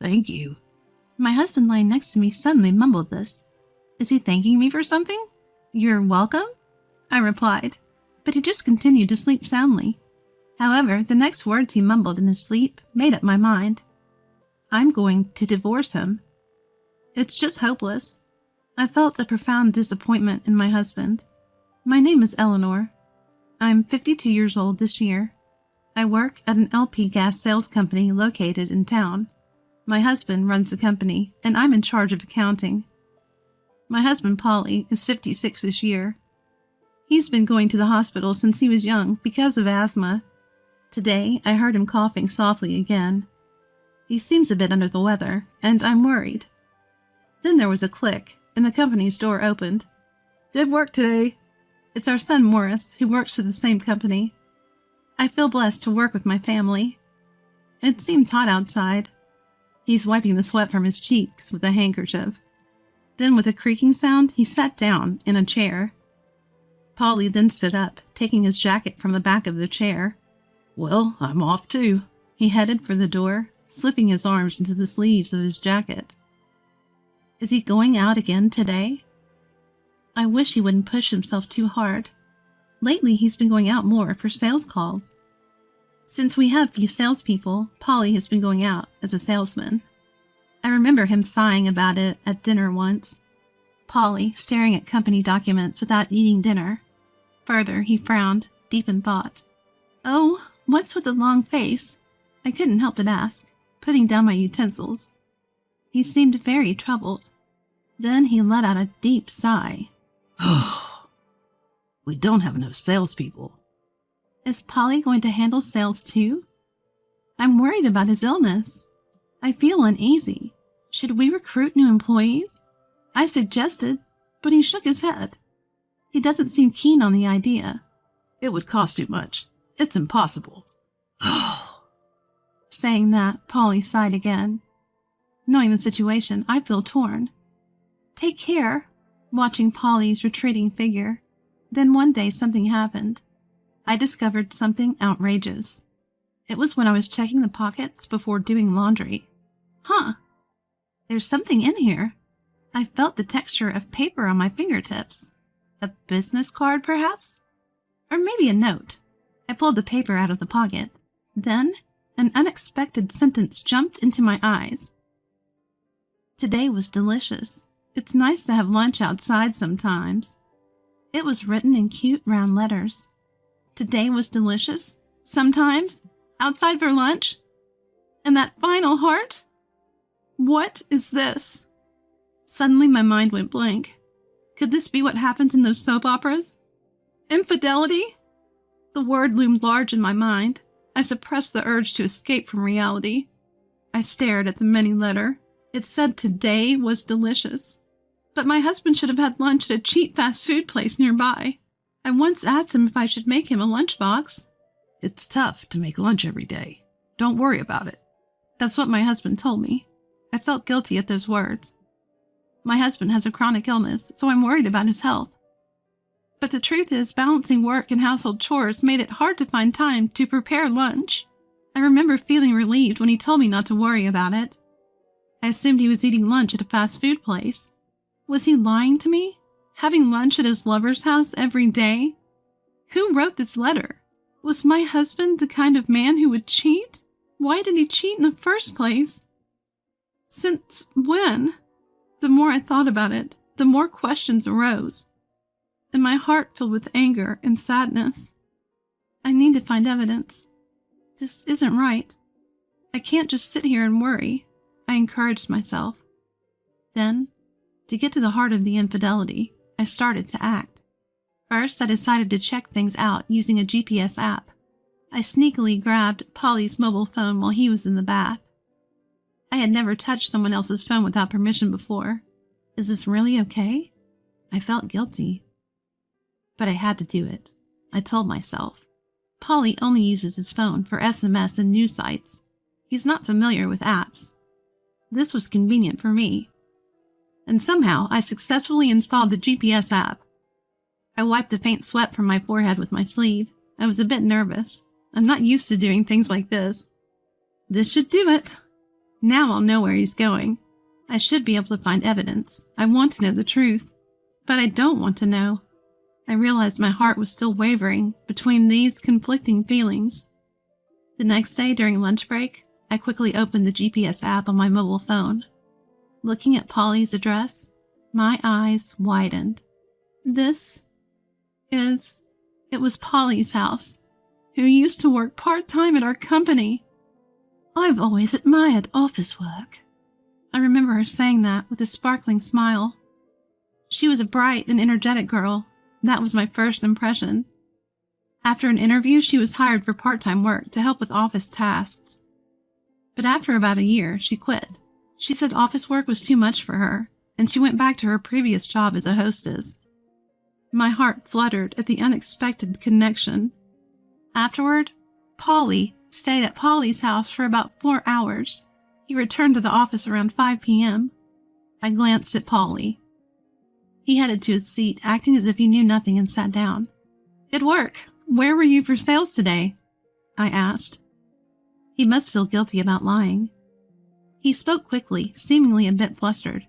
Thank you. My husband lying next to me suddenly mumbled this. Is he thanking me for something? You're welcome, I replied, but he just continued to sleep soundly. However, the next words he mumbled in his sleep made up my mind. I'm going to divorce him. It's just hopeless. I felt a profound disappointment in my husband. My name is Eleanor. I'm 52 years old this year. I work at an LP gas sales company located in town. My husband runs the company, and I'm in charge of accounting. My husband, Polly, is 56 this year. He's been going to the hospital since he was young because of asthma. Today, I heard him coughing softly again. He seems a bit under the weather, and I'm worried. Then there was a click, and the company's door opened. Good work today. It's our son Morris, who works for the same company. I feel blessed to work with my family. It seems hot outside. He's wiping the sweat from his cheeks with a handkerchief. Then with a creaking sound, he sat down in a chair. Polly then stood up, taking his jacket from the back of the chair. Well, I'm off too. He headed for the door, slipping his arms into the sleeves of his jacket. Is he going out again today? I wish he wouldn't push himself too hard. Lately, he's been going out more for sales calls. Since we have few salespeople, Polly has been going out as a salesman. I remember him sighing about it at dinner once. Polly staring at company documents without eating dinner. Further, he frowned, deep in thought. Oh, what's with the long face? I couldn't help but ask, putting down my utensils. He seemed very troubled. Then he let out a deep sigh. We don't have enough salespeople. Is Polly going to handle sales too? I'm worried about his illness. I feel uneasy. Should we recruit new employees? I suggested, but he shook his head. He doesn't seem keen on the idea. It would cost too much. It's impossible. Saying that, Polly sighed again. Knowing the situation, I feel torn. Take care, watching Polly's retreating figure. Then one day something happened. I discovered something outrageous. It was when I was checking the pockets before doing laundry. There's something in here. I felt the texture of paper on my fingertips. A business card, perhaps? Or maybe a note. I pulled the paper out of the pocket. Then, an unexpected sentence jumped into my eyes. Today was delicious. It's nice to have lunch outside sometimes. It was written in cute round letters. Today was delicious. Sometimes. Outside for lunch. And that final heart? What is this? Suddenly my mind went blank. Could this be what happens in those soap operas? Infidelity? The word loomed large in my mind. I suppressed the urge to escape from reality. I stared at the mini letter. It said today was delicious. But my husband should have had lunch at a cheap fast food place nearby. I once asked him if I should make him a lunchbox. It's tough to make lunch every day. Don't worry about it. That's what my husband told me. I felt guilty at those words. My husband has a chronic illness, so I'm worried about his health. But the truth is, balancing work and household chores made it hard to find time to prepare lunch. I remember feeling relieved when he told me not to worry about it. I assumed he was eating lunch at a fast food place. Was he lying to me? Having lunch at his lover's house every day? Who wrote this letter? Was my husband the kind of man who would cheat? Why did he cheat in the first place? Since when? The more I thought about it, the more questions arose, and my heart filled with anger and sadness. I need to find evidence. This isn't right. I can't just sit here and worry, I encouraged myself. Then, to get to the heart of the infidelity, I started to act. First, I decided to check things out using a GPS app. I sneakily grabbed Polly's mobile phone while he was in the bath. I had never touched someone else's phone without permission before. Is this really okay? I felt guilty. But I had to do it. I told myself. Polly only uses his phone for SMS and news sites. He's not familiar with apps. This was convenient for me. And somehow I successfully installed the GPS app. I wiped the faint sweat from my forehead with my sleeve. I was a bit nervous. I'm not used to doing things like this. This should do it. Now I'll know where he's going. I should be able to find evidence. I want to know the truth. But I don't want to know. I realized my heart was still wavering between these conflicting feelings. The next day during lunch break, I quickly opened the GPS app on my mobile phone. Looking at Polly's address, my eyes widened. It was Polly's house, who used to work part-time at our company. I've always admired office work. I remember her saying that with a sparkling smile. She was a bright and energetic girl. That was my first impression. After an interview, she was hired for part-time work to help with office tasks. But after about a year, she quit. She said office work was too much for her, and she went back to her previous job as a hostess. My heart fluttered at the unexpected connection. Afterward, Polly stayed at Polly's house for about 4 hours. He returned to the office around 5 p.m. I glanced at Polly. He headed to his seat, acting as if he knew nothing, and sat down. "Good work. Where were you for sales today?" I asked. He must feel guilty about lying. He spoke quickly, seemingly a bit flustered.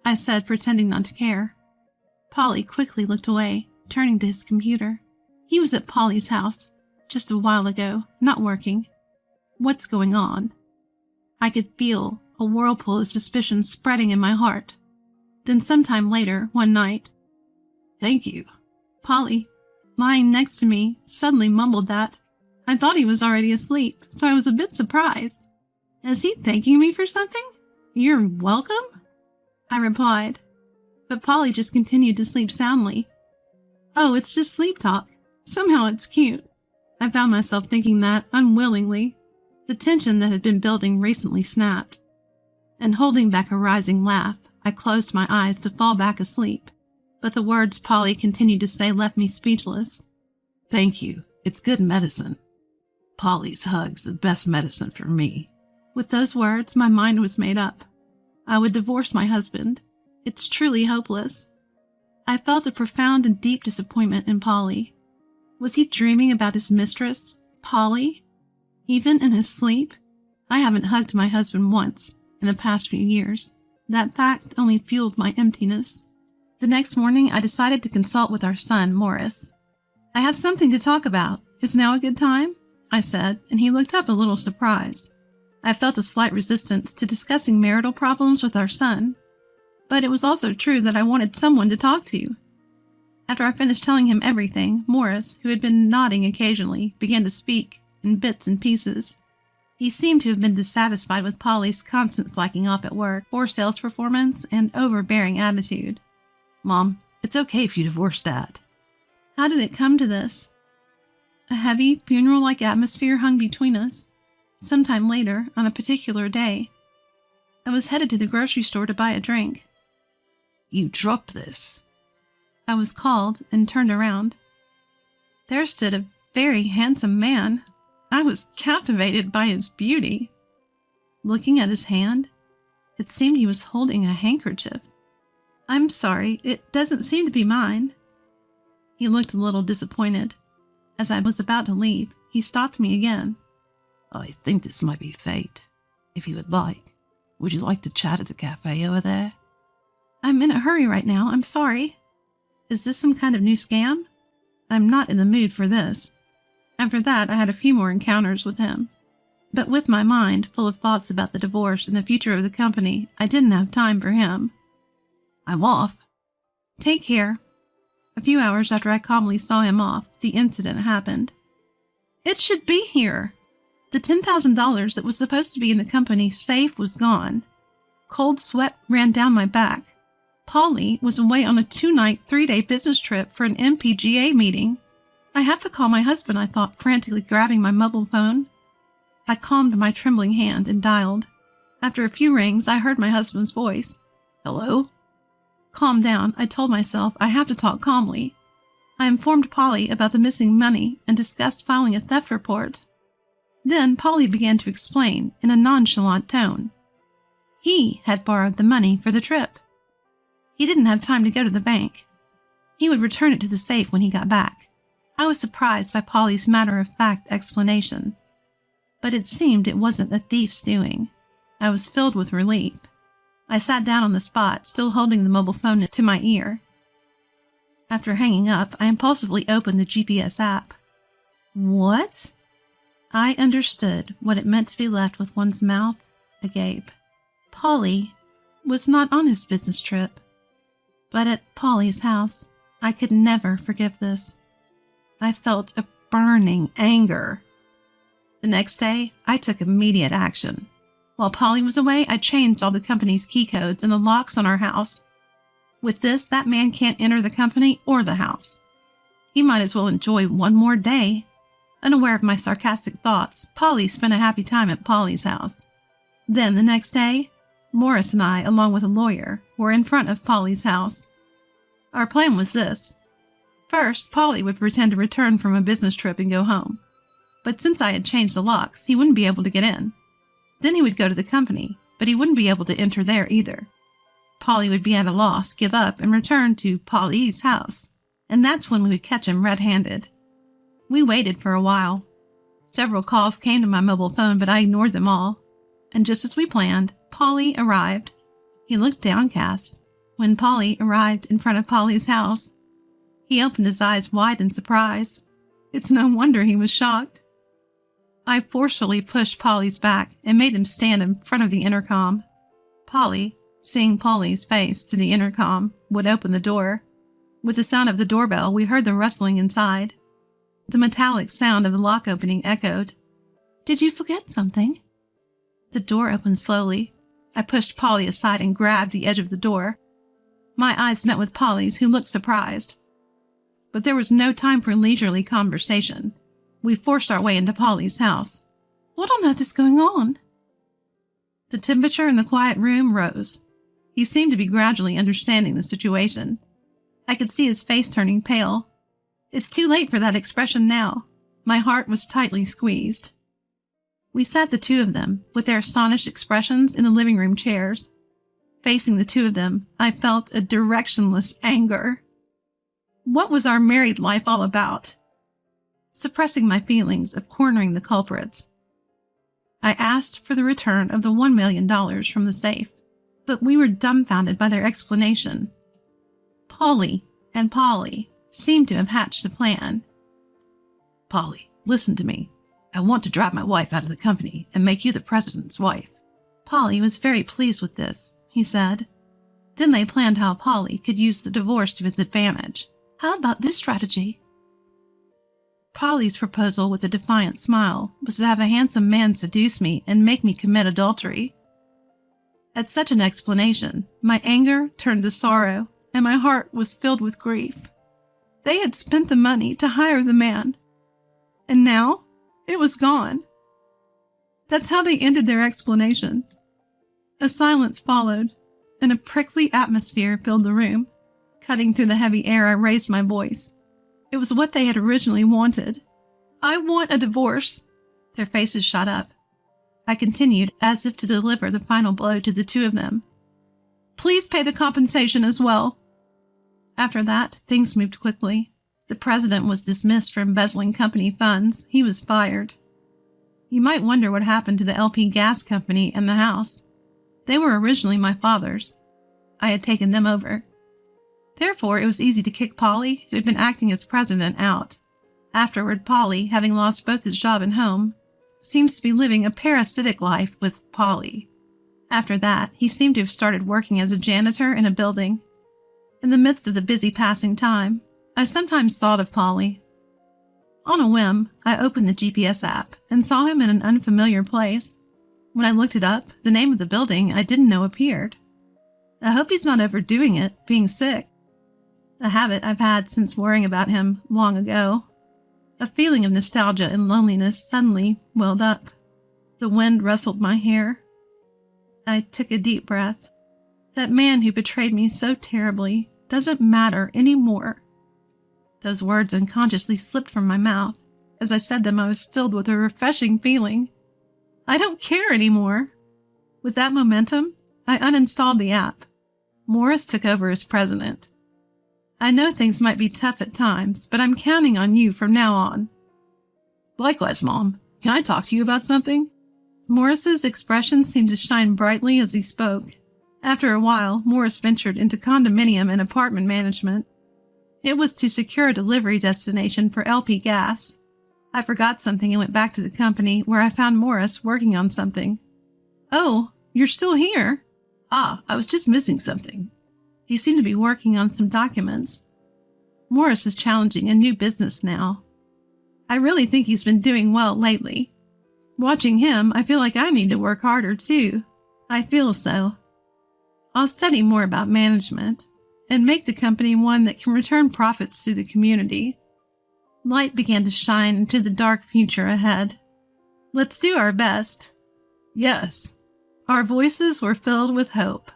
I said, pretending not to care. Polly quickly looked away, turning to his computer. He was at Polly's house, just a while ago, not working. What's going on? I could feel a whirlpool of suspicion spreading in my heart. Then sometime later, one night, "Thank you." Polly, lying next to me, suddenly mumbled that. I thought he was already asleep, so I was a bit surprised. "Is he thanking me for something?" "You're welcome," I replied. But Polly just continued to sleep soundly. "Oh, it's just sleep talk. Somehow it's cute." I found myself thinking that, unwillingly. The tension that had been building recently snapped. And holding back a rising laugh, I closed my eyes to fall back asleep. But the words Polly continued to say left me speechless. "Thank you. It's good medicine. Polly's hug's the best medicine for me." With those words, my mind was made up. I would divorce my husband. It's truly hopeless. I felt a profound and deep disappointment in Polly. Was he dreaming about his mistress, Polly? Even in his sleep? I haven't hugged my husband once in the past few years. That fact only fueled my emptiness. The next morning, I decided to consult with our son, Morris. "I have something to talk about. Is now a good time?" I said, and he looked up a little surprised. I felt a slight resistance to discussing marital problems with our son, but it was also true that I wanted someone to talk to. After I finished telling him everything, Morris, who had been nodding occasionally, began to speak in bits and pieces. He seemed to have been dissatisfied with Polly's constant slacking off at work, poor sales performance, and overbearing attitude. "Mom, it's okay if you divorce Dad." How did it come to this? A heavy, funeral-like atmosphere hung between us. Sometime later, on a particular day, I was headed to the grocery store to buy a drink. "You dropped this." I was called and turned around. There stood a very handsome man. I was captivated by his beauty. Looking at his hand, it seemed he was holding a handkerchief. "I'm sorry, it doesn't seem to be mine." He looked a little disappointed. As I was about to leave, he stopped me again. "I think this might be fate. If you would like, would you like to chat at the cafe over there?" "I'm in a hurry right now. I'm sorry." Is this some kind of new scam? I'm not in the mood for this. After that, I had a few more encounters with him. But with my mind full of thoughts about the divorce and the future of the company, I didn't have time for him. "I'm off." "Take care." A few hours after I calmly saw him off, the incident happened. It should be here. The $10,000 that was supposed to be in the company safe was gone. Cold sweat ran down my back. Polly was away on a 2-night, 3-day business trip for an MPGA meeting. I have to call my husband, I thought, frantically grabbing my mobile phone. I calmed my trembling hand and dialed. After a few rings, I heard my husband's voice. "Hello?" Calm down, I told myself. I have to talk calmly. I informed Polly about the missing money and discussed filing a theft report. Then Polly began to explain in a nonchalant tone. He had borrowed the money for the trip. He didn't have time to go to the bank. He would return it to the safe when he got back. I was surprised by Polly's matter-of-fact explanation. But it seemed it wasn't a thief's doing. I was filled with relief. I sat down on the spot, still holding the mobile phone to my ear. After hanging up, I impulsively opened the GPS app. What? I understood what it meant to be left with one's mouth agape. Polly was not on his business trip, but at Polly's house. I could never forgive this. I felt a burning anger. The next day, I took immediate action. While Polly was away, I changed all the company's key codes and the locks on our house. With this, that man can't enter the company or the house. He might as well enjoy one more day. Unaware of my sarcastic thoughts, Polly spent a happy time at Polly's house. Then, the next day, Morris and I, along with a lawyer, were in front of Polly's house. Our plan was this. First, Polly would pretend to return from a business trip and go home. But since I had changed the locks, he wouldn't be able to get in. Then he would go to the company, but he wouldn't be able to enter there either. Polly would be at a loss, give up, and return to Polly's house. And that's when we would catch him red-handed. We waited for a while. Several calls came to my mobile phone, but I ignored them all. And just as we planned, Polly arrived. He looked downcast. When Polly arrived in front of Polly's house, he opened his eyes wide in surprise. It's no wonder he was shocked. I forcefully pushed Polly's back and made him stand in front of the intercom. Polly, seeing Polly's face through the intercom, would open the door. With the sound of the doorbell, we heard the rustling inside. The metallic sound of the lock opening echoed. Did you forget something? The door opened slowly. I pushed Polly aside and grabbed the edge of the door. My eyes met with Polly's, who looked surprised. But there was no time for leisurely conversation. We forced our way into Polly's house. What on earth is going on? The temperature in the quiet room rose. He seemed to be gradually understanding the situation. I could see his face turning pale. It's too late for that expression now. My heart was tightly squeezed. We sat the two of them, with their astonished expressions, in the living room chairs. Facing the two of them, I felt a directionless anger. What was our married life all about? Suppressing my feelings of cornering the culprits, I asked for the return of the $1 million from the safe, but we were dumbfounded by their explanation. Polly and Polly seemed to have hatched a plan. Polly, listen to me. I want to drive my wife out of the company and make you the president's wife. Polly was very pleased with this, he said. Then they planned how Polly could use the divorce to his advantage. How about this strategy? Polly's proposal with a defiant smile was to have a handsome man seduce me and make me commit adultery. At such an explanation, my anger turned to sorrow, and my heart was filled with grief. They had spent the money to hire the man, and now it was gone. That's how they ended their explanation. A silence followed, and a prickly atmosphere filled the room. Cutting through the heavy air, I raised my voice. It was what they had originally wanted. I want a divorce. Their faces shot up. I continued, as if to deliver the final blow to the two of them. Please pay the compensation as well. After that, things moved quickly. The president was dismissed for embezzling company funds. He was fired. You might wonder what happened to the LP Gas Company and the house. They were originally my father's. I had taken them over. Therefore, it was easy to kick Polly, who had been acting as president, out. Afterward, Polly, having lost both his job and home, seems to be living a parasitic life with Polly. After that, he seemed to have started working as a janitor in a building. In the midst of the busy passing time, I sometimes thought of Polly. On a whim, I opened the GPS app and saw him in an unfamiliar place. When I looked it up, the name of the building I didn't know appeared. I hope he's not overdoing it, being sick. A habit I've had since worrying about him long ago. A feeling of nostalgia and loneliness suddenly welled up. The wind rustled my hair. I took a deep breath. That man who betrayed me so terribly doesn't matter anymore. Those words unconsciously slipped from my mouth. As I said them, I was filled with a refreshing feeling. I don't care anymore. With that momentum, I uninstalled the app. Morris took over as president. I know things might be tough at times, but I'm counting on you from now on. Likewise, Mom. Can I talk to you about something? Morris's expression seemed to shine brightly as he spoke. After a while, Morris ventured into condominium and apartment management. It was to secure a delivery destination for LP Gas. I forgot something and went back to the company, where I found Morris working on something. "Oh, you're still here?" "Ah, I was just missing something." He seemed to be working on some documents. Morris is challenging a new business now. I really think he's been doing well lately. Watching him, I feel like I need to work harder too. I feel so. I'll study more about management and make the company one that can return profits to the community. Light began to shine into the dark future ahead. "Let's do our best." Yes. Our voices were filled with hope.